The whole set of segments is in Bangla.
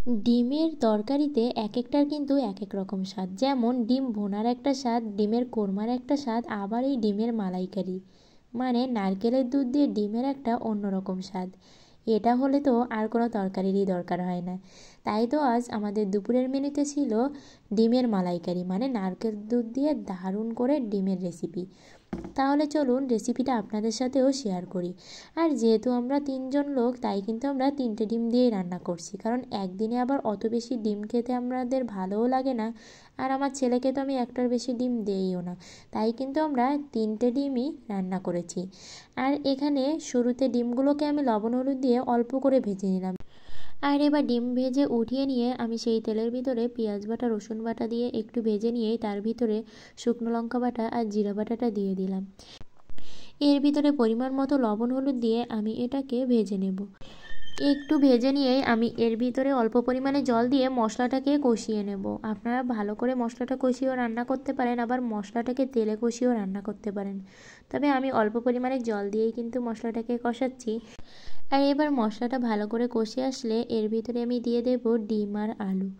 ডিমের তরকারিতে এক একটার কিন্তু এক এক রকম স্বাদ। যেমন ডিম ভুনার একটা স্বাদ, ডিমের কোরমার একটা স্বাদ, আবার এই ডিমের মালাইকারি মানে নারকেলের দুধ দিয়ে ডিমের একটা অন্যরকম স্বাদ। এটা হলে তো আর কোনো তরকারিরই দরকার হয় না। তাই তো আজ আমাদের দুপুরের মেনুতে ছিল ডিমের মালাইকারি মানে নারকেল দুধ দিয়ে দারুণ করে ডিমের রেসিপি। তাহলে চলুন রেসিপিটা আপনাদের সাথেও শেয়ার করি। আর যেহেতু আমরা 3জন লোক, তাই কিন্তু আমরা 3টে ডিম দিয়েই রান্না করছি, কারণ একদিনে আবার অত বেশি ডিম খেতে আমাদের ভালোও লাগে না। আর আমার ছেলেকে তো আমি একটার বেশি ডিম দেইও না, তাই কিন্তু আমরা 3টে ডিমই রান্না করেছি। আর এখানে শুরুতে ডিমগুলোকে আমি লবণ হলুদ দিয়ে অল্প করে ভেজে নিলাম। আর এবার ডিম ভেজে উঠিয়ে নিয়ে আমি সেই তেলের ভিতরে পেঁয়াজ বাটা রসুন বাটা দিয়ে একটু ভেজে নিয়েই তার ভিতরে শুকনো লঙ্কা বাটা আর জিরা বাটাটা দিয়ে দিলাম। এর ভিতরে পরিমাণ মতো লবণ হলুদ দিয়ে আমি এটাকে ভেজে নেব। একটু ভেজে নিয়েই আমি এর ভিতরে অল্প পরিমাণে জল দিয়ে মশলাটাকে কষিয়ে নেব। আপনারা ভালো করে মশলাটা কষিয়েও রান্না করতে পারেন, আবার মশলাটাকে তেলে কষিয়েও রান্না করতে পারেন, তবে আমি অল্প পরিমাণে জল দিয়েই কিন্তু মশলাটাকে কষাচ্ছি। আর এবার মশলাটা ভালো করে কষে আসলে এর ভিতরে আমি দিয়ে দেব ডিম আর আলু।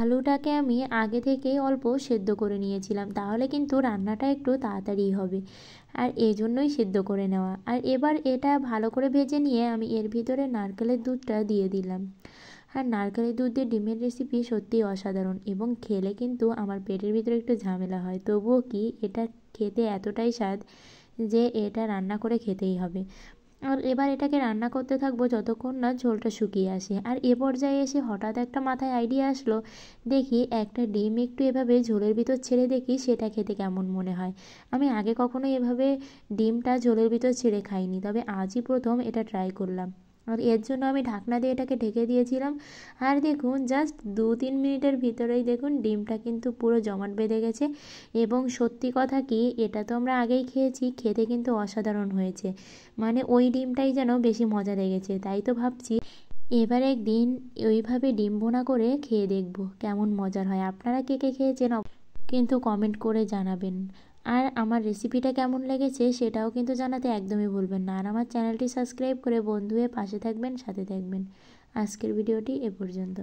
আলুটাকে আমি আগে থেকেই অল্প সেদ্ধ করে নিয়েছিলাম, তাহলে কিন্তু রান্নাটা একটু তাড়াতাড়ি হবে, আর এজন্যই সেদ্ধ করে নেওয়া। আর এবার এটা ভালো করে ভেজে নিয়ে আমি এর ভিতরে নারকেলের দুধটা দিয়ে দিলাম। আর নারকেলের দুধ দিয়ে ডিমের রেসিপি সত্যিই অসাধারণ, এবং খেলে কিন্তু আমার পেটের ভিতরে একটু ঝামেলা হয়, তবুও কি এটা খেতে এতটাই স্বাদ যে এটা রান্না করে খেতেই হবে। আর এবার এটাকে রান্না করতে থাকবো যতক্ষণ না ঝোলটা শুকিয়ে আসে। আর এ পর্যায়ে এসে হঠাৎ একটা মাথায় আইডিয়া আসলো, দেখি একটা ডিম একটু এভাবে ঝোলের ভিতর ছেড়ে দেখি সেটা খেতে কেমন মনে হয়। আমি আগে কখনো এভাবে ডিমটা ঝোলের ভিতর ছেড়ে খাইনি, তবে আজই প্রথম এটা ট্রাই করলাম। আর এর জন্য আমি ঢাকনা দিয়ে এটাকে ঢেকে দিয়েছিলাম। আর দেখুন জাস্ট 2-3 মিনিটের ভিতরেই দেখুন ডিমটা কিন্তু পুরো জমাট বেঁধে গেছে। এবং সত্যি কথা কি, এটা তো আমরা আগেই খেয়েছি, খেতে কিন্তু অসাধারণ হয়েছে, মানে ওই ডিমটাই যেন বেশি মজা লেগেছে। তাই তো ভাবছি এবার একদিন ওইভাবে ডিম ভুনা করে খেয়ে দেখব কেমন মজার হয়। আপনারা কে কে খেয়েছেন কিন্তু কমেন্ট করে জানাবেন। আর আমার রেসিপিটা কেমন লেগেছে সেটাও কিন্তু জানাতে একদমই ভুলবেন না। আর আমার চ্যানেলটি সাবস্ক্রাইব করে বন্ধু হয়ে পাশে থাকবেন, সাথে থাকবেন। আজকের ভিডিওটি এ পর্যন্ত।